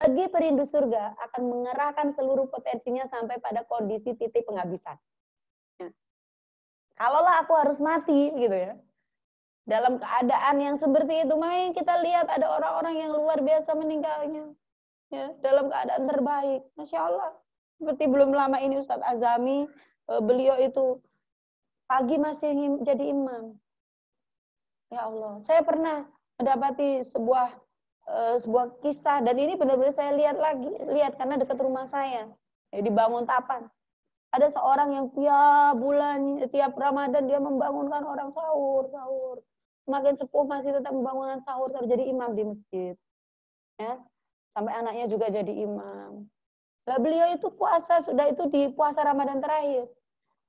Bagi perindu surga akan mengerahkan seluruh potensinya sampai pada kondisi titik penghabisan. Nah, kalaulah aku harus mati gitu ya, dalam keadaan yang seperti itu, main kita lihat ada orang-orang yang luar biasa meninggalnya, ya, dalam keadaan terbaik, masya Allah. Seperti belum lama ini Ustadz Azami, beliau itu pagi masih jadi imam. Ya Allah, saya pernah mendapati sebuah kisah dan ini benar-benar saya lihat karena dekat rumah saya, ya, dibangun tapan. Ada seorang yang tiap Ramadan dia membangunkan orang sahur. Semakin sepuh masih tetap membangunkan sahur jadi imam di masjid. Ya, sampai anaknya juga jadi imam. Lah beliau itu puasa, sudah itu di puasa Ramadan terakhir.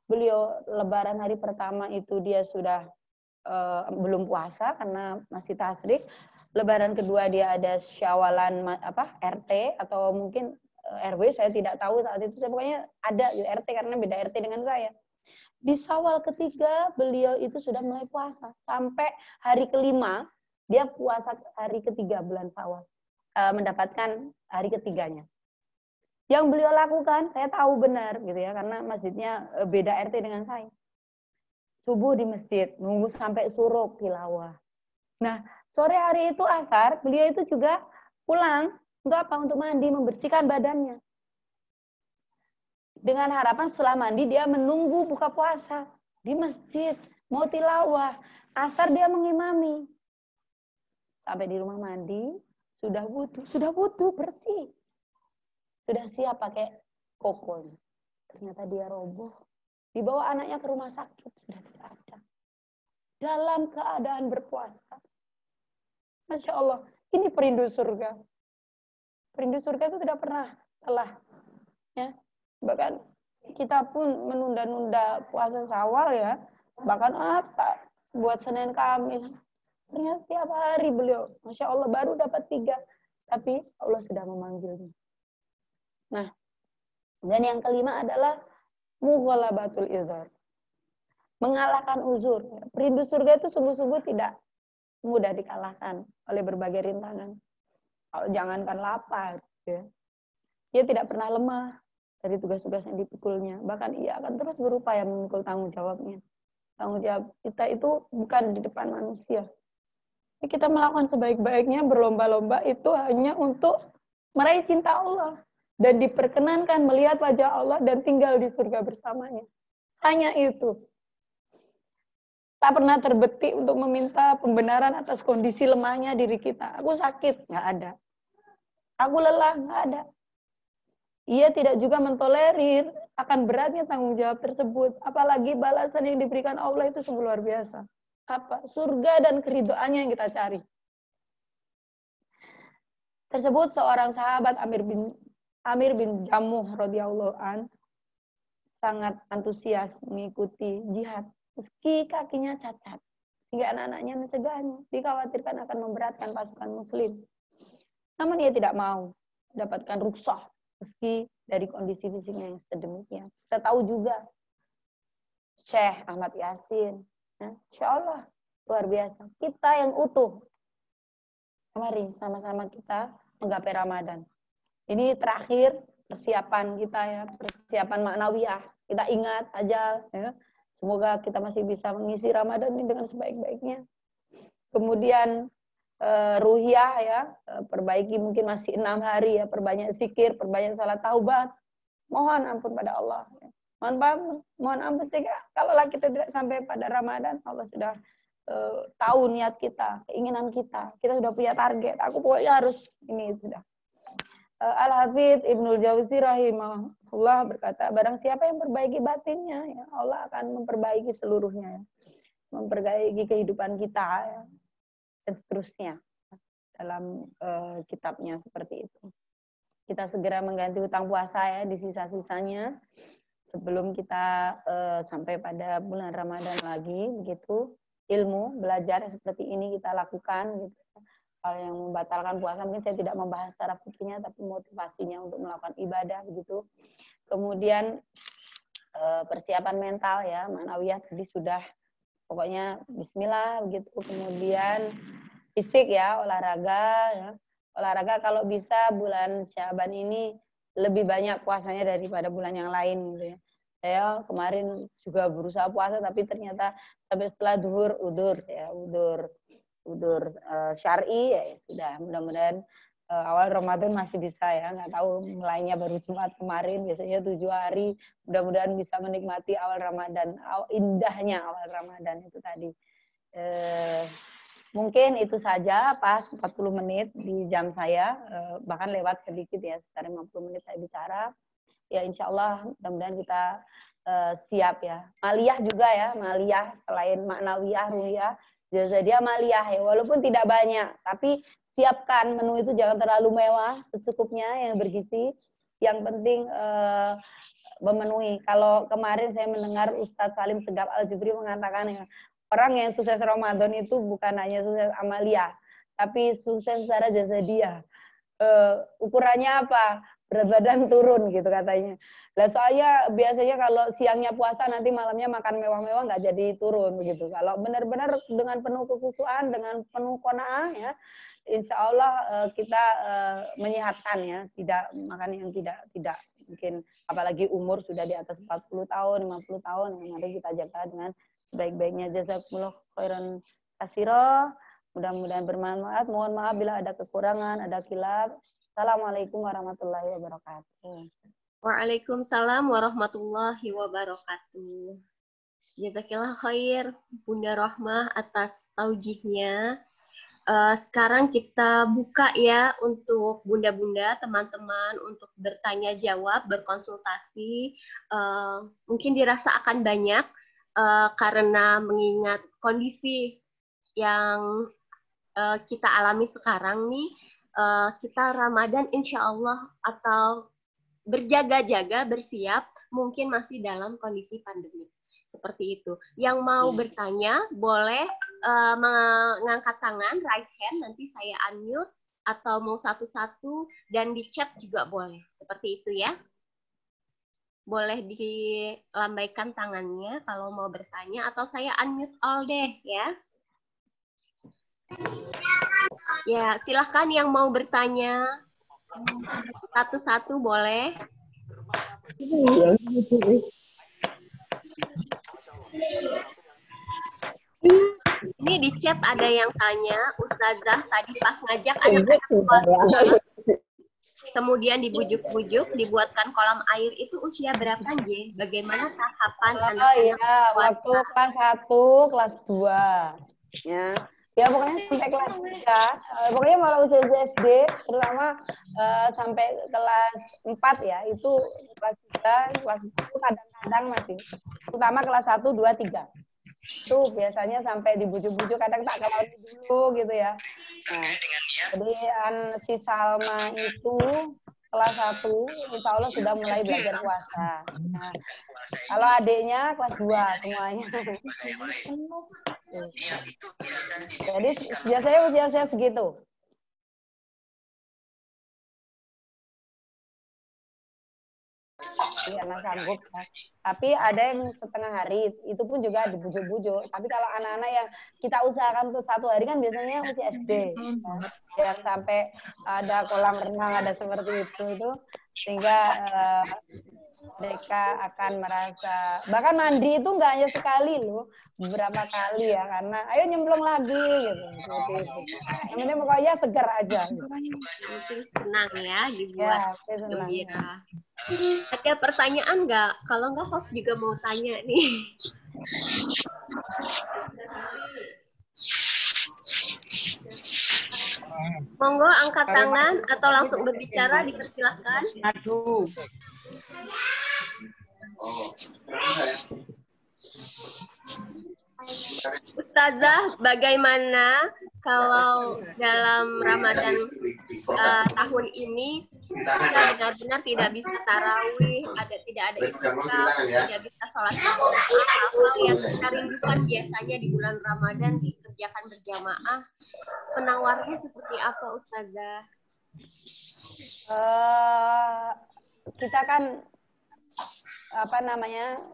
Beliau lebaran hari pertama itu dia sudah belum puasa karena masih tasrik. Lebaran kedua dia ada syawalan RT atau mungkin RW, saya tidak tahu saat itu. Saya pokoknya ada RT karena beda RT dengan saya. Di Syawal ketiga beliau itu sudah mulai puasa sampai hari kelima dia puasa hari ketiga bulan Syawal, mendapatkan hari ketiganya. Yang beliau lakukan saya tahu benar gitu ya karena masjidnya beda RT dengan saya. Subuh di masjid, nunggu sampai suruk tilawah. Nah, sore hari itu asar, beliau itu juga pulang untuk apa? Untuk mandi, membersihkan badannya. Dengan harapan setelah mandi dia menunggu buka puasa di masjid, mau tilawah. Asar dia mengimami. Sampai di rumah mandi, sudah wudhu bersih. Sudah siap pakai koko. Ternyata dia roboh. Dibawa anaknya ke rumah sakit, sudah tidak ada. Dalam keadaan berpuasa. Masya Allah, ini perindu surga. Perindu surga itu tidak pernah lelah. Ya. Bahkan kita pun menunda-nunda puasa Syawal ya. Bahkan apa buat Senin Kamis. Ternyata setiap hari beliau, Masya Allah baru dapat 3. Tapi Allah sudah memanggilnya. Nah, dan yang kelima adalah mughalabatul izar. Mengalahkan uzur. Perindu surga itu sungguh-sungguh tidak mudah dikalahkan oleh berbagai rintangan. Jangankan lapar, ya. Dia tidak pernah lemah dari tugas-tugas yang dipikulnya. Bahkan ia akan terus berupaya memikul tanggung jawabnya. Tanggung jawab kita itu bukan di depan manusia. Kita melakukan sebaik-baiknya, berlomba-lomba itu hanya untuk meraih cinta Allah. Dan diperkenankan melihat wajah Allah dan tinggal di surga bersamanya. Hanya itu. Tak pernah terbetik untuk meminta pembenaran atas kondisi lemahnya diri kita. Aku sakit, nggak ada. Aku lelah, nggak ada. Ia tidak juga mentolerir akan beratnya tanggung jawab tersebut. Apalagi balasan yang diberikan Allah itu sungguh luar biasa. Apa? Surga dan keridhaannya yang kita cari. Tersebut seorang sahabat Amir bin Jamuh radhiyallahu an sangat antusias mengikuti jihad meski kakinya cacat. Hingga anak-anaknya mencegahnya, dikhawatirkan akan memberatkan pasukan muslim. Namun ia tidak mau mendapatkan rukhsah meski dari kondisi fisiknya yang sedemikian. Kita tahu juga Syekh Ahmad Yasin, Insya Allah luar biasa. Kita yang utuh. Mari sama-sama kita menggapai Ramadan. Ini terakhir persiapan kita ya, persiapan maknawiyah. Kita ingat ajal ya. Semoga kita masih bisa mengisi Ramadan ini dengan sebaik-baiknya. Kemudian ruhiyah ya, perbaiki mungkin masih 6 hari ya, perbanyak zikir, perbanyak salat taubat. Mohon ampun pada Allah. Mohon ampun jika kalau kita tidak sampai pada Ramadan, Allah sudah tahu niat kita, keinginan kita. Kita sudah punya target. Aku pokoknya harus ini sudah. Al-Hafidz Ibnul Jauzi rahimahullah berkata, barang siapa yang memperbaiki batinnya, ya Allah akan memperbaiki seluruhnya. Ya. Memperbaiki kehidupan kita, ya. Dan seterusnya. Dalam kitabnya seperti itu. Kita segera mengganti hutang puasa ya di sisa-sisanya. Sebelum kita sampai pada bulan Ramadan lagi, begitu. Ilmu, belajar seperti ini kita lakukan, gitu. Hal yang membatalkan puasa mungkin saya tidak membahas secara fikihnya tapi motivasinya untuk melakukan ibadah begitu. Kemudian persiapan mental ya, manawiyah tadi sudah pokoknya bismillah begitu. Kemudian fisik ya, olahraga ya. olahraga kalau bisa bulan Syaban ini lebih banyak puasanya daripada bulan yang lain gitu ya. Saya kemarin juga berusaha puasa tapi ternyata sampai setelah duhur udur syar'i ya sudah, mudah-mudahan awal Ramadan masih bisa ya, nggak tahu mulainya baru Jumat kemarin, biasanya 7 hari, mudah-mudahan bisa menikmati awal Ramadan, indahnya awal Ramadan itu tadi. Mungkin itu saja pas 40 menit di jam saya, bahkan lewat sedikit ya, sekitar 50 menit saya bicara. Ya insya Allah mudah-mudahan kita siap ya. Maliyah juga ya, maliyah selain maknawiyah, ruhiyah, dia maliyah ya, walaupun tidak banyak, tapi siapkan menu itu jangan terlalu mewah, secukupnya yang bergizi. Yang penting memenuhi. Kalau kemarin saya mendengar Ustadz Salim Segaf Al-Jubri mengatakan ya, orang yang sukses Ramadan itu bukan hanya sukses amalia, tapi sukses secara jasadiah. Ukurannya apa? Berat badan turun gitu katanya. Lah saya biasanya kalau siangnya puasa nanti malamnya makan mewah-mewah nggak jadi turun begitu. Kalau benar-benar dengan penuh kekhusyuan, dengan penuh qanaah ya, insya Allah kita menyehatkan ya, tidak makan yang tidak mungkin, apalagi umur sudah di atas 40 tahun, 50 tahun, mari kita jaga dengan sebaik-baiknya. Jazakumullah khairan katsira. Mudah-mudahan bermanfaat. Mohon maaf bila ada kekurangan, ada khilaf. Assalamualaikum warahmatullahi wabarakatuh. Waalaikumsalam warahmatullahi wabarakatuh. Jazakillah khair Bunda Rohmah atas taujihnya. Sekarang kita buka ya untuk bunda-bunda, teman-teman untuk bertanya jawab, berkonsultasi. Mungkin dirasa akan banyak karena mengingat kondisi yang kita alami sekarang nih, kita Ramadan insya Allah atau berjaga-jaga, bersiap, mungkin masih dalam kondisi pandemi. Seperti itu. Yang mau bertanya, boleh mengangkat tangan, raise hand, nanti saya unmute, atau mau satu-satu, dan di chat juga boleh. Seperti itu ya. Boleh dilambaikan tangannya kalau mau bertanya, atau saya unmute all deh ya. Ya, silahkan yang mau bertanya. Satu-satu boleh. Ini di chat ada yang tanya, Ustazah tadi pas ngajak anak-anak keluar, kemudian dibujuk-bujuk, dibuatkan kolam air, itu usia berapa, J? Bagaimana tahapan anak-anak? Ya, waktu kelas 1, kelas 2. Ya pokoknya sampai kelas 3, pokoknya malah usia SD, terutama sampai kelas 4 ya, itu kelas 3, kelas 1 kadang-kadang masih, terutama kelas 1, 2, 3. Itu biasanya sampai dibujuk-bujuk, kadang tak kalau dulu gitu ya. Nah, jadi si Salma itu kelas 1, insya Allah sudah mulai belajar puasa. Nah, kalau adiknya kelas 2 semuanya. Jadi biasanya usia segitu. Iya, nggak sanggup. Tapi ada yang setengah hari, itu pun juga dibujuk-bujuk. Tapi kalau anak-anak yang kita usahakan untuk 1 hari kan biasanya masih SD. Ya, sampai ada kolam renang, ada seperti itu sehingga mereka akan merasa, bahkan mandi itu nggak hanya sekali loh, beberapa kali ya, karena ayo nyemplung lagi gitu. Yang penting pokoknya segar aja. Senang ya dibuat gembira. Ada pertanyaan nggak? Kalau nggak host juga mau tanya nih. Monggo angkat tangan atau langsung berbicara, dipersilakan. Aduh. Ustazah, bagaimana kalau dalam Ramadan tahun ini kita benar-benar tidak bisa tarawih, tidak ada itikaf, tidak bisa sholat hal yang kita rindukan biasanya di bulan Ramadan dikerjakan berjamaah. Penawarnya seperti apa, Ustazah? Kita kan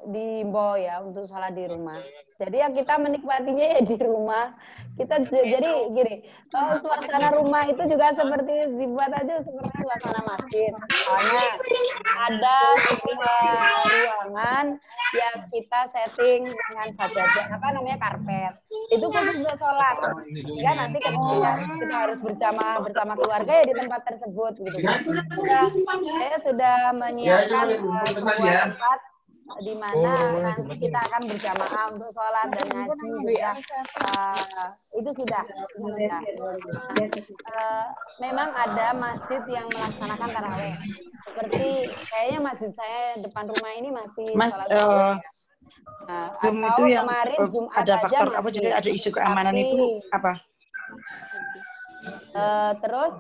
diimbau ya untuk sholat di rumah. Jadi ya kita menikmatinya ya di rumah. Kita jadi gini, suasana rumah itu juga seperti dibuat aja seperti suasana masjid. Soalnya ada sebuah ruangan yang kita setting dengan sajadah, apa namanya, karpet. Itu khusus untuk sholat. Sehingga nanti ketika kita harus berjamaah bersama keluarga ya di tempat tersebut gitu. Saya sudah menyiapkan sebuah tempat di mana nanti kita akan berjamaah untuk sholat dan ngaji juga. Itu sudah. Memang ada masjid yang melaksanakan taraweh. Seperti kayaknya masjid saya depan rumah ini masih sholat taraweh. Atau itu yang kemarin Jumat ada faktor aja apa, jadi ada isu keamanan itu apa? Terus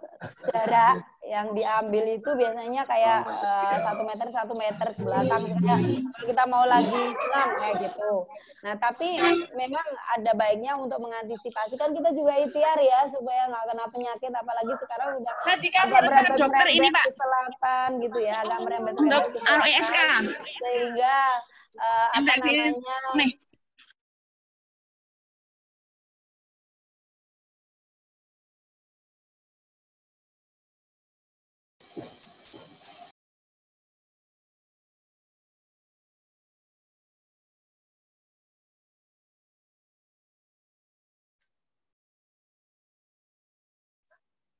jarak yang diambil itu biasanya kayak 1 meter ke belakang, kayak kalau kita mau lagi senam kayak gitu. Nah tapi memang ada baiknya untuk mengantisipasi, kan kita juga ikhtiar ya supaya nggak kena penyakit, apalagi sekarang udah agak merembet ke selatan gitu ya, agak merembet ke selatan, sehingga apa namanya,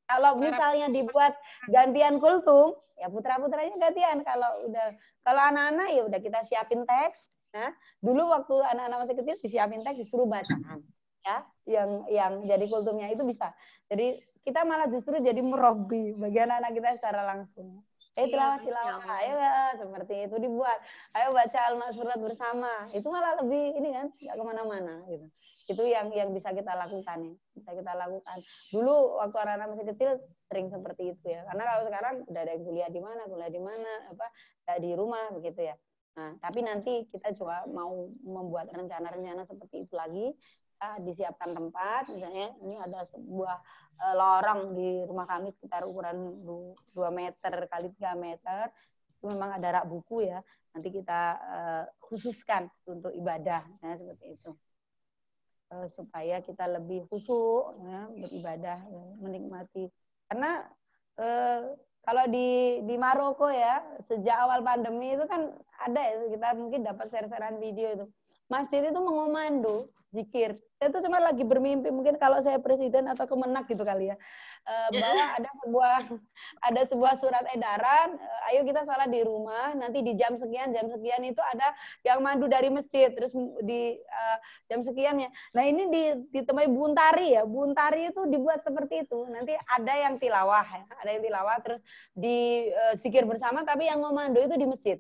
kalau misalnya dibuat gantian kultum, ya putra-putranya gantian. Kalau anak-anak ya udah kita siapin teks. Nah, dulu waktu anak-anak masih kecil disiapin teks, disuruh bacaan, ya, yang jadi kultumnya itu bisa. Jadi kita malah justru jadi merobbi bagi anak-anak kita secara langsung. Tilawah, ayo seperti itu dibuat. Ayo baca al-ma'surat bersama. Itu malah lebih ini kan, nggak kemana-mana gitu. Itu yang bisa kita lakukan ya. Bisa kita lakukan. Dulu waktu anak-anak masih kecil sering seperti itu ya. Karena kalau sekarang udah ada yang kuliah di mana, apa di rumah begitu ya. Nah, tapi nanti kita coba mau membuat rencana-rencana seperti itu lagi. Disiapkan tempat, misalnya ini ada sebuah lorong di rumah kami sekitar ukuran 2 meter kali 3 meter. Itu memang ada rak buku ya. Nanti kita khususkan untuk ibadah, ya, seperti itu. Supaya kita lebih khusyuk ya, beribadah ya, menikmati, karena kalau di Maroko ya sejak awal pandemi itu kan ada ya, kita mungkin dapat share-sharean video itu masjid itu mengomando zikir. Saya itu cuma lagi bermimpi mungkin kalau saya presiden atau kemenak gitu kali ya, bahwa ada sebuah surat edaran, ayo kita sholat di rumah, nanti di jam sekian itu ada yang mandu dari masjid, terus di jam sekiannya. Nah ini ditemui Buntari ya, Buntari itu dibuat seperti itu. Nanti ada yang tilawah ya, terus di zikir bersama, tapi yang ngomando itu di masjid.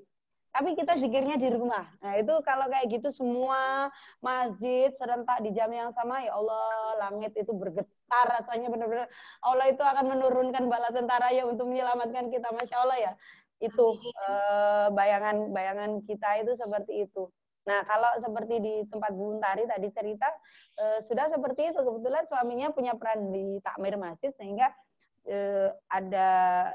Tapi kita zikirnya di rumah. Nah itu kalau kayak gitu semua masjid serentak di jam yang sama, ya Allah, langit itu bergetar rasanya, benar-benar Allah itu akan menurunkan bala tentara ya untuk menyelamatkan kita, Masya Allah ya. Itu bayangan kita itu seperti itu. Nah kalau seperti di tempat Buntari tadi cerita, sudah seperti itu. Kebetulan suaminya punya peran di takmir masjid, sehingga ada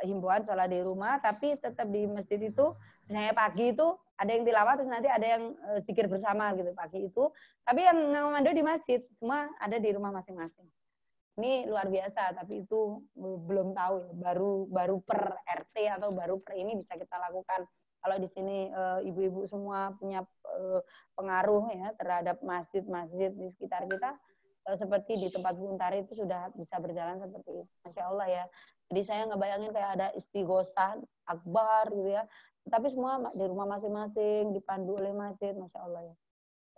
himbauan sholat di rumah, tapi tetap di masjid itu. Misalnya pagi itu ada yang tilawah, terus nanti ada yang zikir bersama gitu pagi itu. Tapi yang ngomando di masjid, semua ada di rumah masing-masing. Ini luar biasa, tapi itu belum tahu ya, baru per RT atau baru per ini bisa kita lakukan. Kalau di sini ibu-ibu semua punya pengaruh ya terhadap masjid-masjid di sekitar kita, seperti di tempat Buntari itu sudah bisa berjalan seperti itu. Masya Allah ya. Jadi saya ngebayangin kayak ada istighosah akbar gitu ya. Tapi semua di rumah masing-masing, dipandu oleh masjid, Masya Allah ya.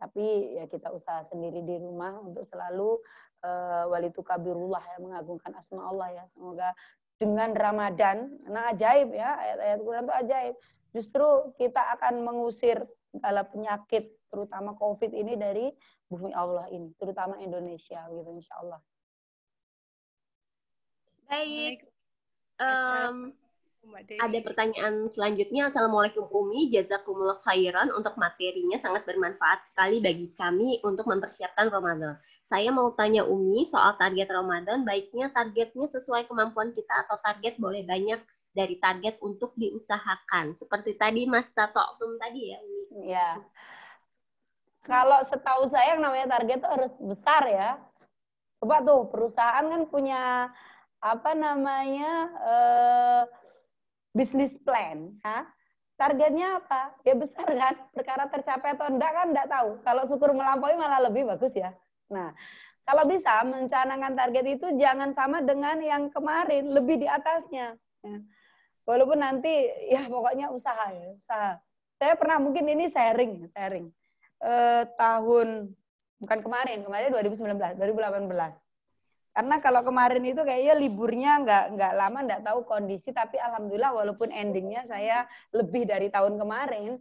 Tapi ya kita usaha sendiri di rumah untuk selalu walitukabirullah ya, mengagungkan asma Allah ya. Semoga dengan Ramadan, nah ajaib ya, ayat-ayat Quran itu ajaib. Justru kita akan mengusir segala penyakit, terutama COVID ini dari bumi Allah ini, terutama Indonesia gitu, insya Allah. Baik. Ada pertanyaan selanjutnya. Assalamualaikum Umi, jazakumullah khairan untuk materinya, sangat bermanfaat sekali bagi kami untuk mempersiapkan Ramadan. Saya mau tanya Umi soal target Ramadan, baiknya targetnya sesuai kemampuan kita atau target boleh banyak dari target untuk diusahakan. Seperti tadi Mas Tato Oktum tadi ya Umi. Ya. Kalau setahu saya yang namanya target itu harus besar ya. Coba tuh perusahaan kan punya apa namanya bisnis plan, ya. Targetnya apa? Ya besar kan? Perkara tercapai atau enggak kan enggak tahu. Kalau syukur melampaui malah lebih bagus ya. Nah, kalau bisa mencanangkan target itu jangan sama dengan yang kemarin, lebih di atasnya. Ya. Walaupun nanti ya pokoknya usaha ya, usaha. Saya pernah mungkin ini sharing. Tahun bukan kemarin 2019, 2018. Karena kalau kemarin itu kayaknya liburnya nggak lama, nggak tahu kondisi, tapi alhamdulillah walaupun endingnya saya lebih dari tahun kemarin,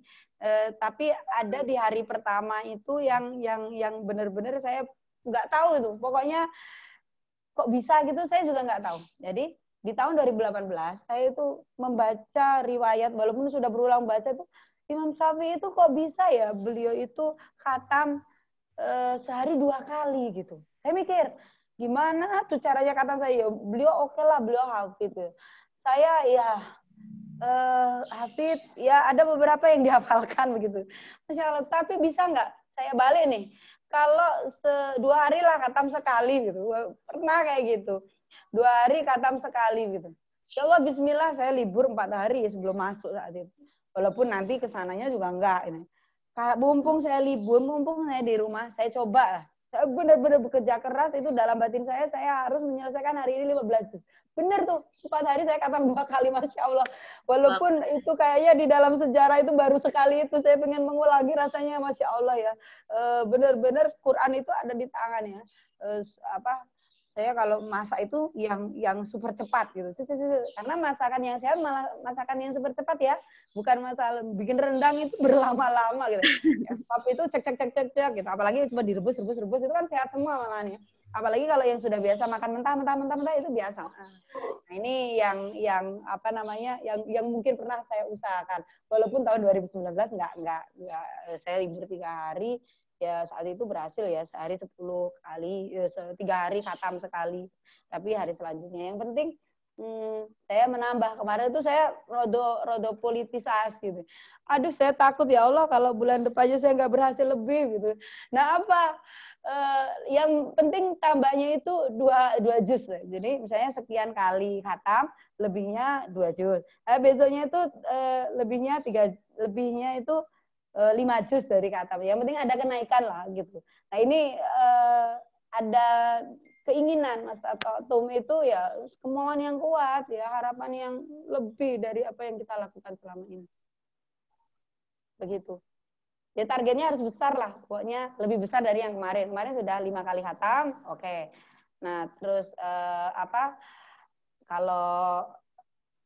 tapi ada di hari pertama itu yang benar-benar saya nggak tahu itu. Pokoknya kok bisa gitu, saya juga nggak tahu. Jadi di tahun 2018 saya itu membaca riwayat, walaupun sudah berulang baca itu, Imam Syafi'i itu kok bisa ya beliau itu khatam sehari 2 kali gitu. Saya mikir, gimana tuh caranya kata saya? Beliau oke lah, beliau hafid. Saya ya hafid, ya ada beberapa yang dihafalkan begitu. Masya Allah, tapi bisa nggak saya balik nih? Kalau 2 hari lah khatam sekali gitu. Pernah kayak gitu. 2 hari khatam sekali gitu. Ya Allah, bismillah, saya libur 4 hari sebelum masuk saat itu. Walaupun nanti kesananya juga enggak ini. Mumpung saya libur, mumpung saya di rumah, saya coba. Saya benar-benar bekerja keras, itu dalam batin saya harus menyelesaikan hari ini 15 juz. Benar tuh, 4 hari saya khatam 2 kali, Masya Allah. Walaupun itu kayaknya di dalam sejarah itu baru sekali itu, saya pengen mengulangi rasanya, Masya Allah ya. Benar-benar Quran itu ada di tangan ya. Saya kalau masak itu yang super cepat gitu. Karena masakan yang sehat malah masakan yang super cepat ya. Bukan masalah bikin rendang itu berlama-lama gitu. Ya, tapi itu cek gitu. Apalagi cuma direbus itu kan sehat semua malahan ya. Apalagi kalau yang sudah biasa makan mentah itu biasa. Nah, ini yang apa namanya? Yang mungkin pernah saya usahakan. Walaupun tahun 2019 enggak saya libur 3 hari. Ya saat itu berhasil ya, sehari 10 kali, 3 hari khatam sekali. Tapi hari selanjutnya yang penting saya menambah. Kemarin itu saya rodo politisasi gitu. Aduh, saya takut ya Allah kalau bulan depannya saya nggak berhasil lebih gitu. Nah apa? Yang penting tambahnya itu 2 juz. Jadi misalnya sekian kali khatam, lebihnya 2 juz. Besoknya itu lebihnya itu 5 juz dari khatam. Yang penting ada kenaikan lah gitu. Nah ini ada keinginan Mas Atom itu ya kemauan yang kuat ya, harapan yang lebih dari apa yang kita lakukan selama ini. Begitu. Ya targetnya harus besar lah, pokoknya lebih besar dari yang kemarin. Kemarin sudah 5 kali khatam, oke. Nah terus kalau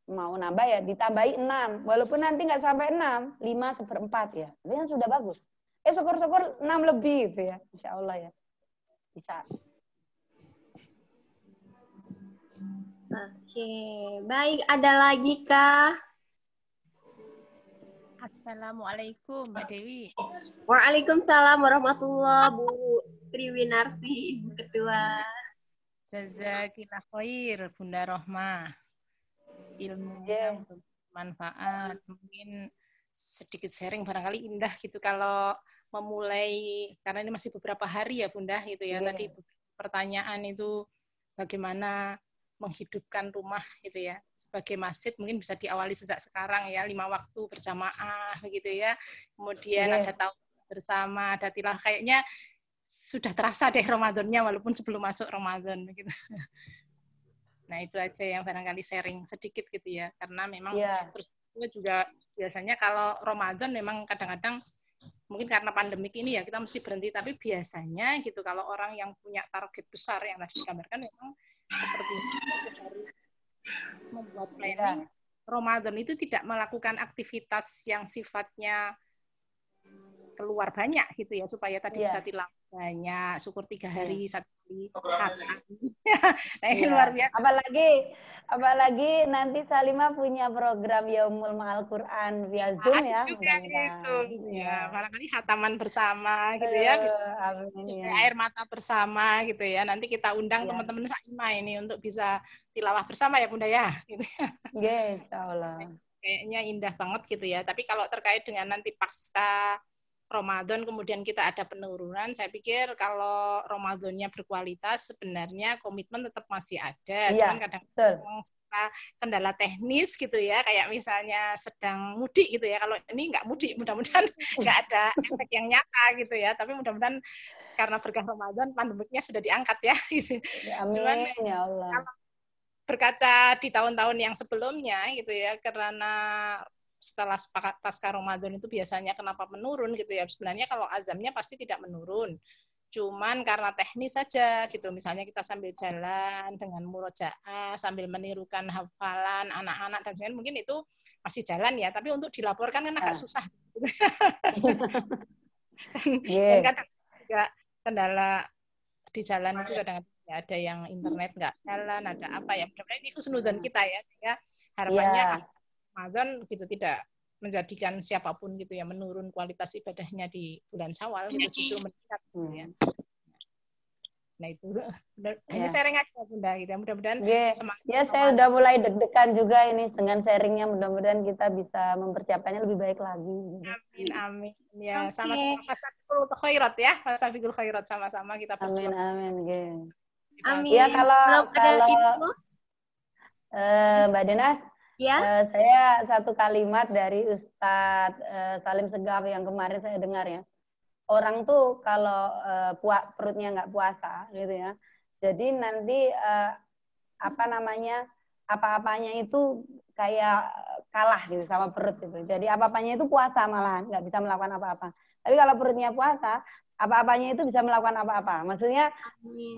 mau nambah ya ditambahi 6. Walaupun nanti nggak sampai 6, 5/4 ya. Itu yang sudah bagus. Syukur-syukur 6 lebih gitu ya. Insya Allah ya. Bisa. Oke, baik. Ada lagi kah? Assalamualaikum Mbak Dewi. Waalaikumsalam warahmatullahi Bu Triwinarsi, Ibu Ketua. Jazakillah khair Bunda Rohmah. Ilmunya bermanfaat. Mungkin sedikit sharing barangkali indah gitu kalau memulai, karena ini masih beberapa hari ya Bunda gitu ya. Tadi pertanyaan itu bagaimana menghidupkan rumah gitu ya sebagai masjid, mungkin bisa diawali sejak sekarang ya, 5 waktu berjamaah begitu ya, kemudian ada tauhid bersama, ada tilawah, kayaknya sudah terasa deh Ramadannya walaupun sebelum masuk Ramadan gitu. Nah itu aja yang barangkali sharing sedikit gitu ya, karena memang terus juga biasanya kalau Ramadan memang kadang-kadang mungkin karena pandemik ini ya kita mesti berhenti, tapi biasanya gitu kalau orang yang punya target besar yang tadi digambarkan memang seperti itu, membuat planning Ramadan itu tidak melakukan aktivitas yang sifatnya keluar banyak gitu ya, supaya tadi bisa tilawah banyak, syukur 3 hari 1 kali khatam. Nah ini luar biasa. Apalagi nanti Salimah punya program Yaumul Ma'al Quran via Zoom ya. Juga itu. Ya, barangkali khataman bersama gitu ya, bisa air mata bersama gitu ya. Nanti kita undang teman-teman Saimah ini untuk bisa tilawah bersama ya Bunda ya. Gitu. Insya Allah. Kayaknya indah banget gitu ya. Tapi kalau terkait dengan nanti pasca Ramadan kemudian kita ada penurunan, saya pikir kalau Ramadannya berkualitas sebenarnya komitmen tetap masih ada. Iya, Cuman kadang betul. kendala teknis gitu ya, kayak misalnya sedang mudik gitu ya. Kalau ini nggak mudik, mudah-mudahan nggak ada efek yang nyata gitu ya. Tapi mudah-mudahan karena berkah Ramadan pandemiknya sudah diangkat ya. Gitu. Cuman Amin ya Allah. kalau berkaca di tahun-tahun yang sebelumnya gitu ya, karena setelah pasca Ramadan itu biasanya kenapa menurun gitu ya, sebenarnya kalau azamnya pasti tidak menurun, cuman karena teknis saja gitu, misalnya kita sambil jalan dengan murojaah sambil menirukan hafalan anak-anak dan sebagainya, mungkin itu masih jalan ya, tapi untuk dilaporkan kan agak susah dan kadang juga kendala di jalan itu kadang ada yang internet nggak jalan, ada apa ya, mudah-mudahan ini husnudzon kita ya, sehingga harapannya Ramadan gitu tidak menjadikan siapapun gitu ya menurun kualitas ibadahnya di bulan Syawal gitu, justru meningkat gitu ya. Nah itu hanya sharing aja Bunda gitu ya, mudah-mudahan semangat. Ya saya udah mulai deg-degan juga ini dengan sharingnya, mudah-mudahan kita bisa mempersiapkannya lebih baik lagi. Amin amin ya, sama-sama fasabiqul khairat ya, fasabiqul khairat, sama-sama kita berjuang. Amin. Amin. Ya kalau Mbak Denas, ya? saya satu kalimat dari Ustadz Salim Segaf yang kemarin saya dengar ya. Orang tuh kalau perutnya nggak puasa gitu ya, jadi nanti apa-apanya itu kayak kalah gitu sama perut gitu. Jadi apa-apanya itu puasa malah nggak bisa melakukan apa-apa. Tapi kalau perutnya puasa, apa-apanya itu bisa melakukan apa-apa. Maksudnya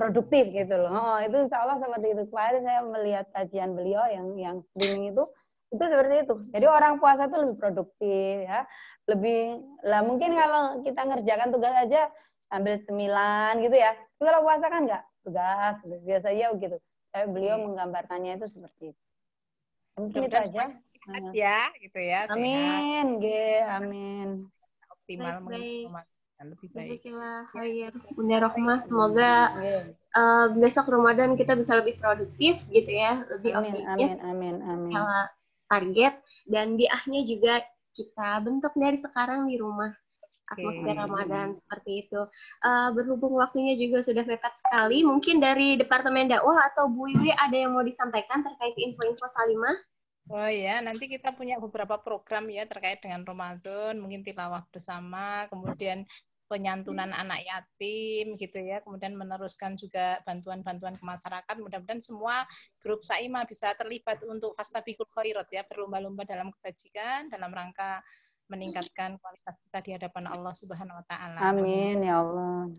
produktif gitu loh. Oh, itu insya Allah seperti itu. Kemarin saya melihat kajian beliau yang streaming itu seperti itu. Jadi orang puasa itu lebih produktif ya. Lebih lah mungkin kalau kita ngerjakan tugas aja sambil cemilan gitu ya. Tapi kalau puasa kan enggak, tugas biasanya gitu. Beliau menggambarkannya itu seperti itu. Mungkin itu aja. Ya, gitu ya. Amin, amin. Optimal lebih baik. Bunda Rohmah, semoga besok Ramadan kita bisa lebih produktif gitu ya, lebih optimis. Amin. Target, dan biahnya juga kita bentuk dari sekarang di rumah, atmosfer Ramadan seperti itu. Berhubung waktunya juga sudah mepet sekali, mungkin dari Departemen Dakwah atau Bu Wiwi ada yang mau disampaikan terkait info-info Salimah? Oh ya, nanti kita punya beberapa program ya terkait dengan Ramadan, mungkin tilawah bersama, kemudian penyantunan anak yatim gitu ya, kemudian meneruskan juga bantuan-bantuan ke masyarakat. Mudah-mudahan semua grup Saimah bisa terlibat untuk fastabiqul khairat ya, berlomba-lomba dalam kebajikan dalam rangka meningkatkan kualitas kita di hadapan Allah Subhanahu wa taala. Amin ya Allah.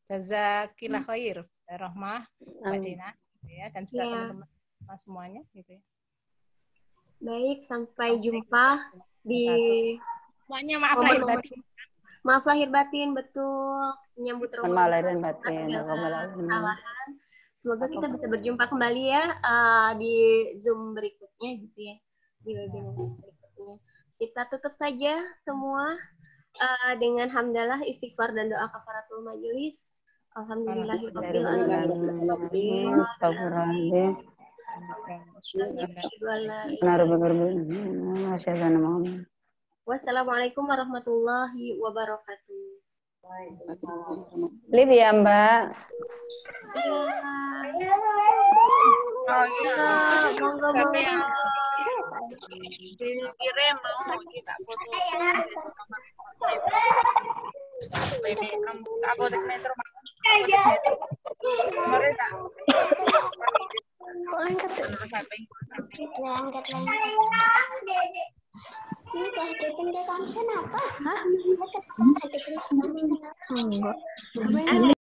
Jazakillah khair, Rahmah, Mbak Dina ya, dan juga teman-teman semuanya gitu ya. Baik, sampai jumpa di semuanya. Maaf lahir batin. Maaf lahir batin, betul. Menyambut Ramadan. Kesalahan. Semoga kita bisa berjumpa kembali ya di Zoom berikutnya gitu ya. Di webinar berikutnya. Kita tutup saja semua dengan hamdalah, istighfar dan doa kafaratul majelis. Alhamdulillahirabbil alamin. Wassalamualaikum warahmatullahi wabarakatuh. Liv ya Mbak. Oh iya. Monggo. Kirim mau kita foto. Ini aku di metro. Kemarin tak. Sampai angkat lagi. Ini kelas kenapa? Hah?